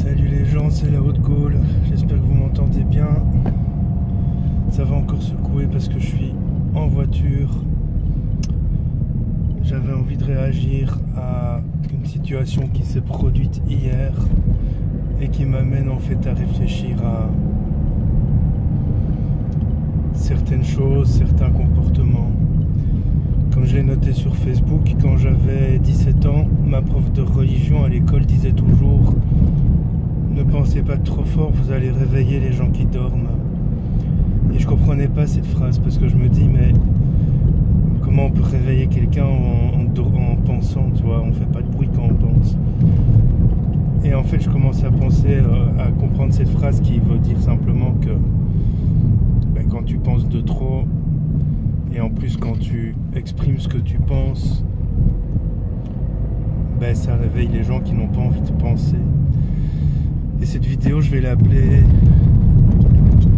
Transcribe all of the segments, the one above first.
Salut les gens, c'est la Haute-Gaule, j'espère que vous m'entendez bien. Ça va encore secouer parce que je suis en voiture. J'avais envie de réagir à une situation qui s'est produite hier et qui m'amène en fait à réfléchir à certaines choses, certains comportements. Comme je l'ai noté sur Facebook, quand j'avais 17 ans, ma prof de religion à l'école disait toujours: ne pensez pas trop fort, vous allez réveiller les gens qui dorment. Et je comprenais pas cette phrase parce que je me dis, mais comment on peut réveiller quelqu'un en pensant, tu vois, on fait pas de bruit quand on pense. Et en fait, je commençais à penser, à comprendre cette phrase qui veut dire simplement que quand tu penses de trop, et en plus quand tu exprimes ce que tu penses, ça réveille les gens qui n'ont pas envie de penser. Et cette vidéo, je vais l'appeler...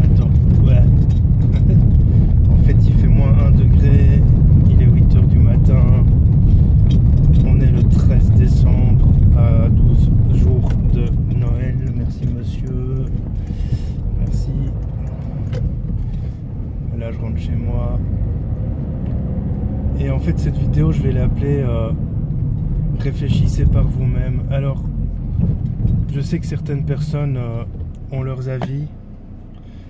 Attends, ouais. En fait, il fait moins 1 degré, il est 8 h du matin. On est le 13 décembre, à 12 jours de Noël. Merci monsieur. Merci. Là, je rentre chez moi. Et en fait, cette vidéo, je vais l'appeler réfléchissez par vous-même. Alors, je sais que certaines personnes ont leurs avis,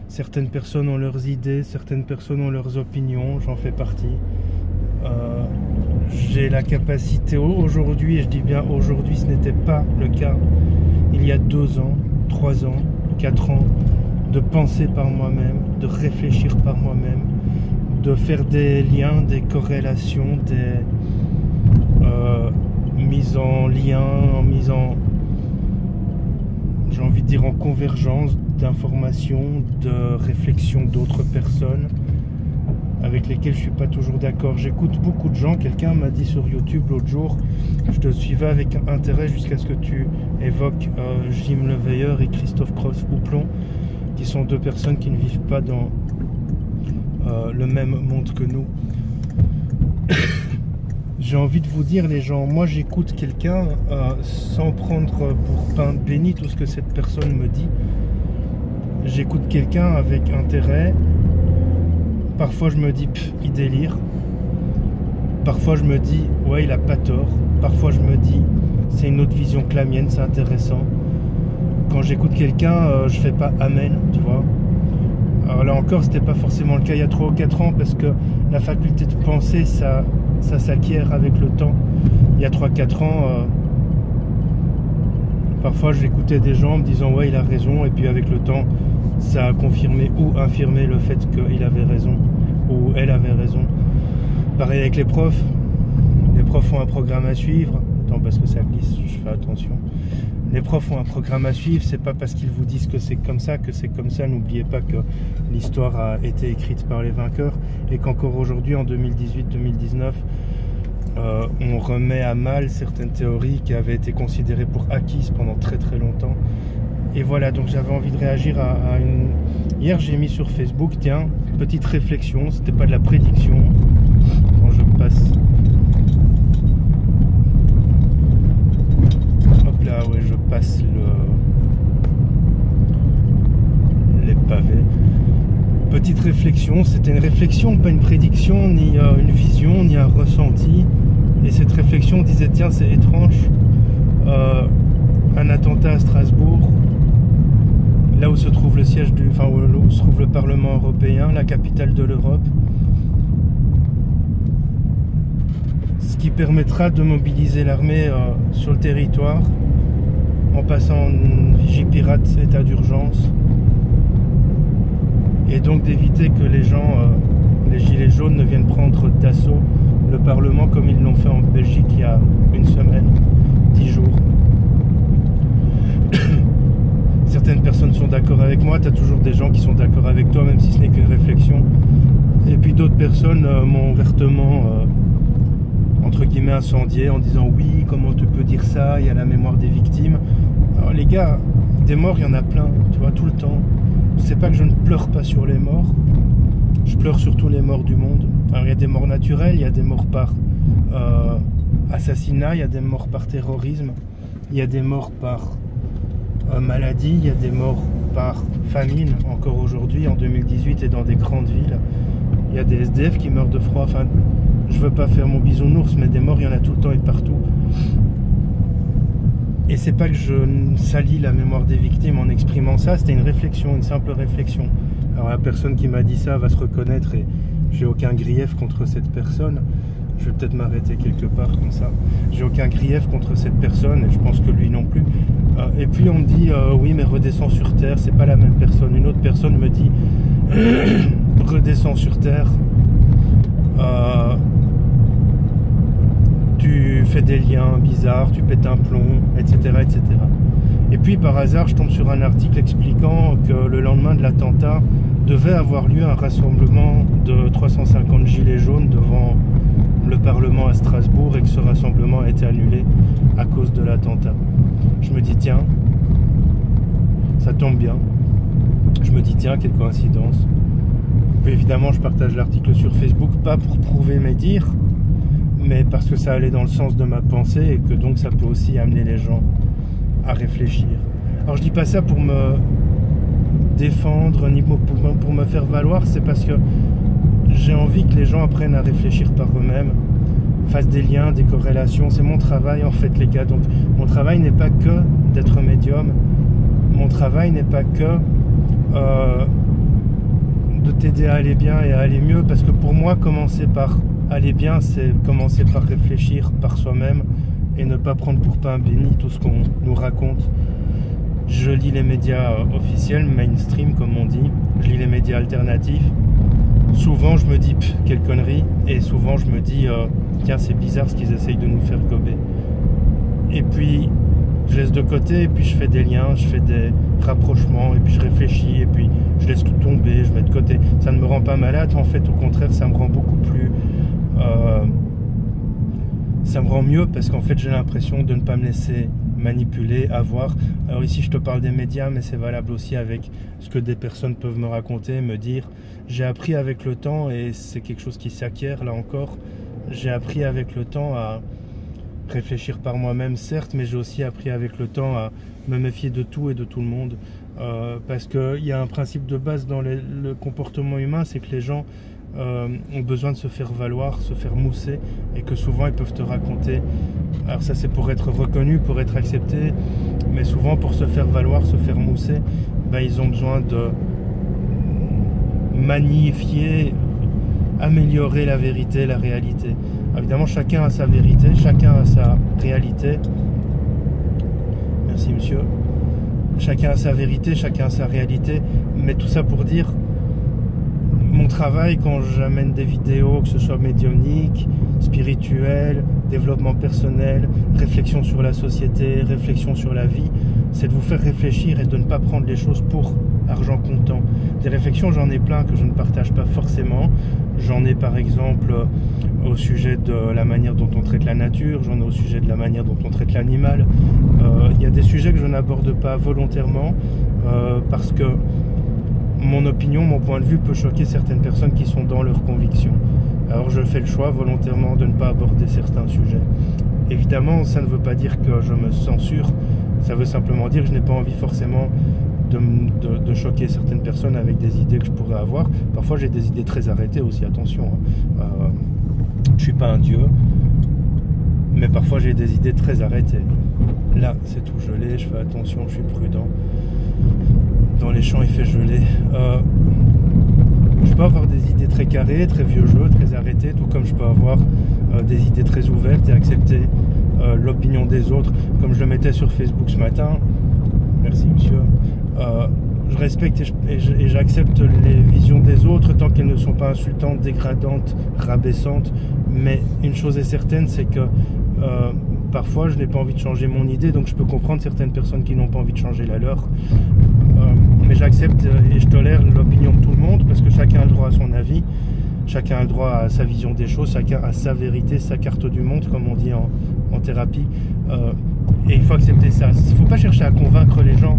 certaines personnes ont leurs idées, certaines personnes ont leurs opinions, j'en fais partie. J'ai la capacité aujourd'hui, et je dis bien aujourd'hui, ce n'était pas le cas il y a 2 ans, 3 ans, 4 ans, de penser par moi-même, de réfléchir par moi-même, de faire des liens, des corrélations, des mises en lien, j'ai envie de dire en convergence d'informations, de réflexions d'autres personnes avec lesquelles je suis pas toujours d'accord. J'écoute beaucoup de gens. Quelqu'un m'a dit sur YouTube l'autre jour, je te suivais avec intérêt jusqu'à ce que tu évoques Jim Leveilleur et Christophe Cross-Houplon, qui sont 2 personnes qui ne vivent pas dans le même monde que nous. J'ai envie de vous dire, les gens, moi j'écoute quelqu'un sans prendre pour pain béni tout ce que cette personne me dit. J'écoute quelqu'un avec intérêt. Parfois je me dis, il délire. Parfois je me dis, ouais, il a pas tort. Parfois je me dis, c'est une autre vision que la mienne, c'est intéressant. Quand j'écoute quelqu'un, je fais pas amen, tu vois. Alors là encore, c'était pas forcément le cas il y a 3 ou 4 ans parce que la faculté de penser, ça s'acquiert avec le temps. Il y a 3-4 ans, parfois j'écoutais des gens me disant ouais, il a raison, et puis avec le temps, ça a confirmé ou infirmé le fait qu'il avait raison ou elle avait raison. Pareil avec les profs. Les profs ont un programme à suivre. Attends, parce que ça glisse, je fais attention. Les profs ont un programme à suivre, c'est pas parce qu'ils vous disent que c'est comme ça que c'est comme ça. N'oubliez pas que l'histoire a été écrite par les vainqueurs et qu'encore aujourd'hui, en 2018-2019, on remet à mal certaines théories qui avaient été considérées pour acquises pendant très très longtemps. Et voilà, donc j'avais envie de réagir à une... Hier, j'ai mis sur Facebook, tiens, petite réflexion, c'était pas de la prédiction. Quand je passe... Là, ouais, je passe les pavés. Petite réflexion, c'était une réflexion, pas une prédiction, ni une vision, ni un ressenti. Et cette réflexion disait, tiens, c'est étrange, un attentat à Strasbourg, là où se trouve le siège où se trouve le Parlement européen, la capitale de l'Europe, ce qui permettra de mobiliser l'armée sur le territoire, en passant en Vigipirate, état d'urgence, et donc d'éviter que les gens, les gilets jaunes, ne viennent prendre d'assaut le Parlement comme ils l'ont fait en Belgique il y a 1 semaine, 10 jours. Certaines personnes sont d'accord avec moi, tu as toujours des gens qui sont d'accord avec toi, même si ce n'est qu'une réflexion. Et puis d'autres personnes m'ont vertement... entre guillemets incendié en disant oui, comment tu peux dire ça, il y a la mémoire des victimes. Alors les gars, des morts il y en a plein, tu vois, tout le temps. C'est pas que je ne pleure pas sur les morts, je pleure sur tous les morts du monde. Alors il y a des morts naturelles, il y a des morts par assassinat, il y a des morts par terrorisme, il y a des morts par maladie, il y a des morts par famine encore aujourd'hui en 2018 et dans des grandes villes. Il y a des SDF qui meurent de froid. Enfin, je veux pas faire mon bisounours, mais des morts, il y en a tout le temps et partout. Et c'est pas que je salis la mémoire des victimes en exprimant ça, c'était une réflexion, une simple réflexion. Alors la personne qui m'a dit ça va se reconnaître et j'ai aucun grief contre cette personne. Je vais peut-être m'arrêter quelque part comme ça. J'ai aucun grief contre cette personne et je pense que lui non plus. Et puis on me dit oui mais redescends sur terre, c'est pas la même personne. Une autre personne me dit redescends sur terre, tu fais des liens bizarres, tu pètes un plomb, etc., etc. Et puis par hasard je tombe sur un article expliquant que le lendemain de l'attentat devait avoir lieu un rassemblement de 350 gilets jaunes devant le Parlement à Strasbourg et que ce rassemblement a été annulé à cause de l'attentat. Je me dis tiens, ça tombe bien. Je me dis tiens, quelle coïncidence. Puis évidemment je partage l'article sur Facebook, pas pour prouver mes dires, mais parce que ça allait dans le sens de ma pensée et que donc ça peut aussi amener les gens à réfléchir. Alors je dis pas ça pour me défendre ni pour me faire valoir, c'est parce que j'ai envie que les gens apprennent à réfléchir par eux-mêmes, fassent des liens, des corrélations. C'est mon travail en fait les gars. Donc mon travail n'est pas que d'être médium, mon travail n'est pas que de t'aider à aller bien et à aller mieux, parce que pour moi commencer par aller bien c'est commencer par réfléchir par soi-même et ne pas prendre pour pain béni tout ce qu'on nous raconte. Je lis les médias officiels, mainstream comme on dit, je lis les médias alternatifs. Souvent je me dis quelle connerie, et souvent je me dis tiens c'est bizarre ce qu'ils essayent de nous faire gober. Et puis je laisse de côté, et puis je fais des liens, je fais des rapprochements, et puis je réfléchis, et puis je laisse tout tomber, je mets de côté. Ça ne me rend pas malade, en fait au contraire ça me rend beaucoup plus... ça me rend mieux, parce qu'en fait j'ai l'impression de ne pas me laisser manipuler, avoir. Alors ici je te parle des médias, mais c'est valable aussi avec ce que des personnes peuvent me raconter, me dire. J'ai appris avec le temps, et c'est quelque chose qui s'acquiert là encore, j'ai appris avec le temps à réfléchir par moi-même certes, mais j'ai aussi appris avec le temps à me méfier de tout et de tout le monde, parce qu'il y a un principe de base dans le comportement humain, c'est que les gens ont besoin de se faire valoir, se faire mousser, et que souvent ils peuvent te raconter, alors ça c'est pour être reconnu, pour être accepté, mais souvent pour se faire valoir, se faire mousser, ben, ils ont besoin de magnifier, améliorer la vérité, la réalité. Évidemment chacun a sa vérité, chacun a sa réalité. Merci monsieur. Chacun a sa vérité, chacun a sa réalité, mais tout ça pour dire, mon travail quand j'amène des vidéos, que ce soit médiumnique, spirituel, développement personnel, réflexion sur la société, réflexion sur la vie, c'est de vous faire réfléchir et de ne pas prendre les choses pour argent comptant. Des réflexions, j'en ai plein que je ne partage pas forcément. J'en ai par exemple au sujet de la manière dont on traite la nature, j'en ai au sujet de la manière dont on traite l'animal. Il y a des sujets que je n'aborde pas volontairement parce que mon opinion, mon point de vue peut choquer certaines personnes qui sont dans leurs convictions. Alors je fais le choix volontairement de ne pas aborder certains sujets. Évidemment, ça ne veut pas dire que je me censure, ça veut simplement dire que je n'ai pas envie forcément de choquer certaines personnes avec des idées que je pourrais avoir. Parfois j'ai des idées très arrêtées aussi, attention. Je suis pas un dieu, mais parfois j'ai des idées très arrêtées. Là c'est tout gelé, je fais attention, je suis prudent. Dans les champs il fait gelé. Je peux avoir des idées très carrées, très vieux jeu, très arrêtées, tout comme je peux avoir des idées très ouvertes et accepter l'opinion des autres, comme je le mettais sur Facebook ce matin. Merci monsieur. Je respecte et j'accepte les visions des autres tant qu'elles ne sont pas insultantes, dégradantes, rabaissantes, mais une chose est certaine, c'est que parfois je n'ai pas envie de changer mon idée, donc je peux comprendre certaines personnes qui n'ont pas envie de changer la leur, mais j'accepte et je tolère l'opinion de tout le monde, parce que chacun a le droit à son avis, chacun a le droit à sa vision des choses, chacun a sa vérité, sa carte du monde, comme on dit en thérapie, et il faut accepter ça. Il ne faut pas chercher à convaincre les gens,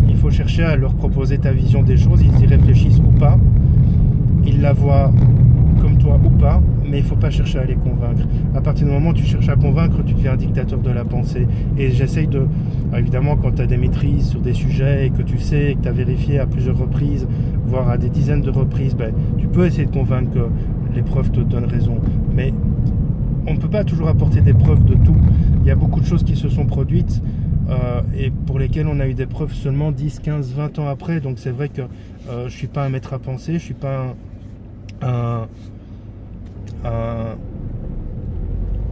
il faut chercher à leur proposer ta vision des choses, ils y réfléchissent ou pas, ils la voient comme toi ou pas, mais il ne faut pas chercher à les convaincre. À partir du moment où tu cherches à convaincre, tu deviens un dictateur de la pensée. Et j'essaye de... Évidemment, quand tu as des maîtrises sur des sujets et que tu sais, que tu as vérifié à plusieurs reprises, voire à des dizaines de reprises, ben, tu peux essayer de convaincre que les preuves te donnent raison. Mais on ne peut pas toujours apporter des preuves de tout. Il y a beaucoup de choses qui se sont produites et pour lesquelles on a eu des preuves seulement 10, 15, 20 ans après. Donc c'est vrai que je ne suis pas un maître à penser, je ne suis pas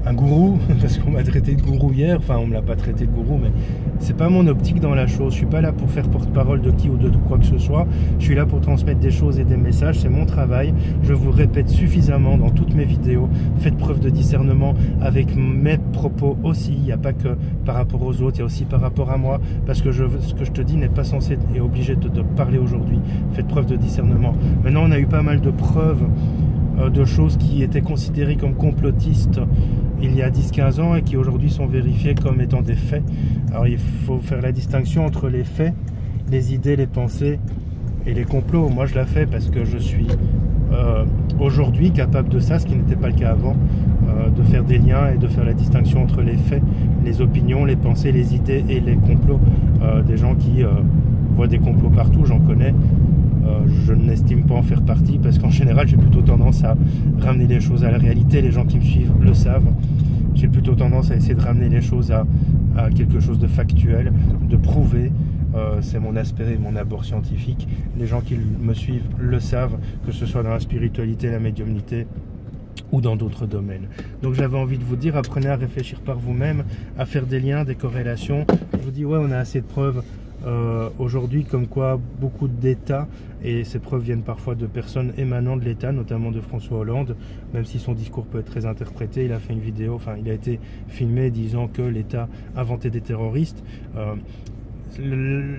un gourou, parce qu'on m'a traité de gourou hier, enfin on ne me l'a pas traité de gourou, mais c'est pas mon optique dans la chose. Je suis pas là pour faire porte-parole de qui ou de quoi que ce soit. Je suis là pour transmettre des choses et des messages, c'est mon travail. Je vous répète suffisamment dans toutes mes vidéos, faites preuve de discernement avec mes propos aussi. Il n'y a pas que par rapport aux autres, il y a aussi par rapport à moi, parce que ce que je te dis n'est pas censé et obligé de te parler aujourd'hui. Faites preuve de discernement. Maintenant on a eu pas mal de preuves de choses qui étaient considérées comme complotistes il y a 10-15 ans et qui aujourd'hui sont vérifiées comme étant des faits. Alors il faut faire la distinction entre les faits, les idées, les pensées et les complots. Moi je la fais parce que je suis aujourd'hui capable de ça, ce qui n'était pas le cas avant, de faire des liens et de faire la distinction entre les faits, les opinions, les pensées, les idées et les complots. Des gens qui voient des complots partout, j'en connais. Je n'estime pas en faire partie parce qu'en général j'ai plutôt tendance à ramener les choses à la réalité. Les gens qui me suivent le savent. J'ai plutôt tendance à essayer de ramener les choses à quelque chose de factuel, de prouvé. C'est mon aspect et mon abord scientifique. Les gens qui me suivent le savent, que ce soit dans la spiritualité, la médiumnité ou dans d'autres domaines. Donc j'avais envie de vous dire, apprenez à réfléchir par vous-même, à faire des liens, des corrélations. Je vous dis, ouais, on a assez de preuves aujourd'hui comme quoi beaucoup d'États, et ces preuves viennent parfois de personnes émanant de l'État, notamment de François Hollande, même si son discours peut être très interprété. Il a fait une vidéo, enfin il a été filmé disant que l'État inventait des terroristes.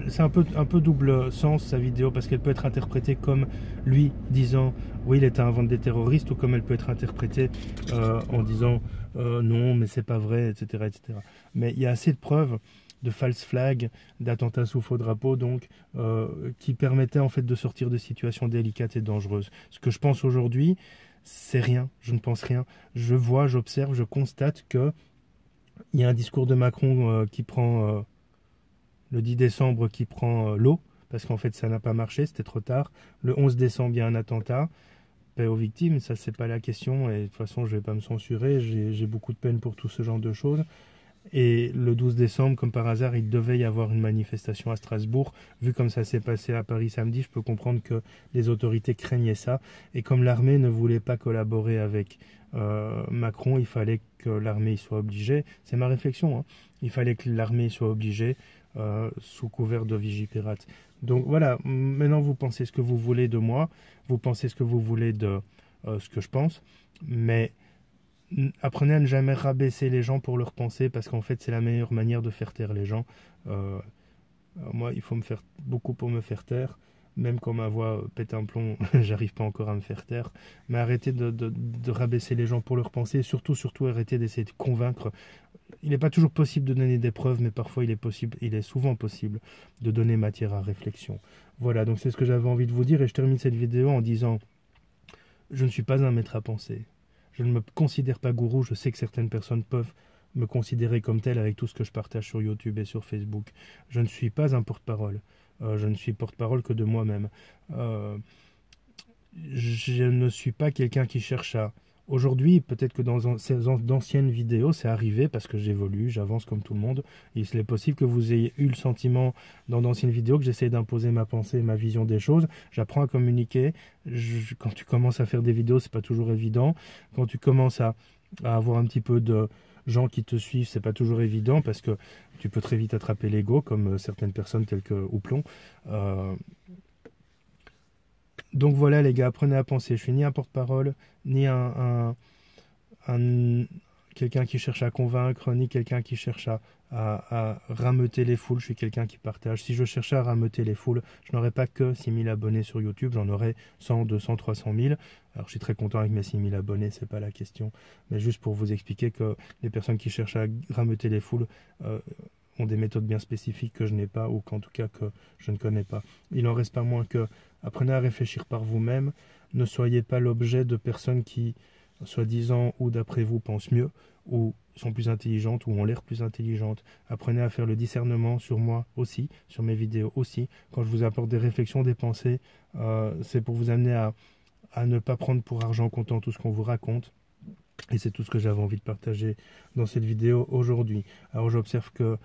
C'est un peu double sens sa vidéo, parce qu'elle peut être interprétée comme lui disant oui l'État invente des terroristes, ou comme elle peut être interprétée en disant non mais c'est pas vrai, etc., etc. Mais il y a assez de preuves de false flag, d'attentats sous faux drapeau, donc qui permettaient en fait de sortir de situations délicates et dangereuses. Ce que je pense aujourd'hui, c'est rien, je ne pense rien. Je vois, j'observe, je constate que il y a un discours de Macron qui prend le 10 décembre qui prend l'eau, parce qu'en fait ça n'a pas marché, c'était trop tard. Le 11 décembre, il y a un attentat. Paix aux victimes, ça c'est pas la question, et de toute façon je vais pas me censurer, j'ai beaucoup de peine pour tout ce genre de choses. Et le 12 décembre, comme par hasard, il devait y avoir une manifestation à Strasbourg. Vu comme ça s'est passé à Paris samedi, je peux comprendre que les autorités craignaient ça. Et comme l'armée ne voulait pas collaborer avec Macron, il fallait que l'armée soit obligée. C'est ma réflexion, hein. Il fallait que l'armée soit obligée sous couvert de Vigipirate. Donc voilà, maintenant vous pensez ce que vous voulez de moi, vous pensez ce que vous voulez de ce que je pense, mais apprenez à ne jamais rabaisser les gens pour leurs pensées, parce qu'en fait c'est la meilleure manière de faire taire les gens. Moi il faut me faire beaucoup pour me faire taire, même quand ma voix pète un plomb, j'arrive pas encore à me faire taire. Mais arrêtez de rabaisser les gens pour leurs pensées, surtout arrêtez d'essayer de convaincre. Il n'est pas toujours possible de donner des preuves, mais parfois il est souvent possible de donner matière à réflexion. Voilà, donc c'est ce que j'avais envie de vous dire, et je termine cette vidéo en disant, je ne suis pas un maître à penser. Je ne me considère pas gourou, je sais que certaines personnes peuvent me considérer comme tel avec tout ce que je partage sur YouTube et sur Facebook. Je ne suis pas un porte-parole. Je ne suis porte-parole que de moi-même. Je ne suis pas quelqu'un qui cherche à... Aujourd'hui, peut-être que dans d'anciennes vidéos, c'est arrivé parce que j'évolue, j'avance comme tout le monde. Il est possible que vous ayez eu le sentiment dans d'anciennes vidéos que j'essaie d'imposer ma pensée, ma vision des choses. J'apprends à communiquer. Quand tu commences à faire des vidéos, c'est pas toujours évident. Quand tu commences à avoir un petit peu de gens qui te suivent, c'est pas toujours évident, parce que tu peux très vite attraper l'ego, comme certaines personnes telles que Houplon. Donc voilà les gars, apprenez à penser. Je suis ni un porte-parole, ni quelqu'un qui cherche à convaincre, ni quelqu'un qui cherche à rameuter les foules. Je suis quelqu'un qui partage. Si je cherchais à rameuter les foules, je n'aurais pas que 6000 abonnés sur YouTube, j'en aurais 100, 200, 300 000. Alors je suis très content avec mes 6000 abonnés, c'est pas la question. Mais juste pour vous expliquer que les personnes qui cherchent à rameuter les foules ont des méthodes bien spécifiques que je n'ai pas, ou qu'en tout cas que je ne connais pas. Il en reste pas moins que apprenez à réfléchir par vous-même, ne soyez pas l'objet de personnes qui, soi-disant ou d'après vous, pensent mieux, ou sont plus intelligentes, ou ont l'air plus intelligentes. Apprenez à faire le discernement sur moi aussi, sur mes vidéos aussi. Quand je vous apporte des réflexions, des pensées, c'est pour vous amener à ne pas prendre pour argent comptant tout ce qu'on vous raconte. Et c'est tout ce que j'avais envie de partager dans cette vidéo aujourd'hui. Alors j'observe que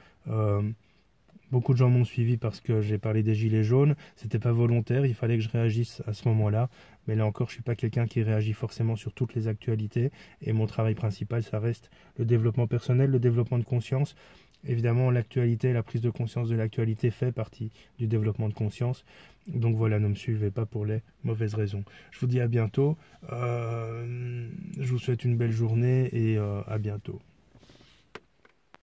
beaucoup de gens m'ont suivi parce que j'ai parlé des gilets jaunes. C'était pas volontaire, il fallait que je réagisse à ce moment-là. Mais là encore, je suis pas quelqu'un qui réagit forcément sur toutes les actualités. Et mon travail principal, ça reste le développement personnel, le développement de conscience. Évidemment, l'actualité, la prise de conscience de l'actualité fait partie du développement de conscience. Donc voilà, ne me suivez pas pour les mauvaises raisons. Je vous dis à bientôt. Je vous souhaite une belle journée et à bientôt.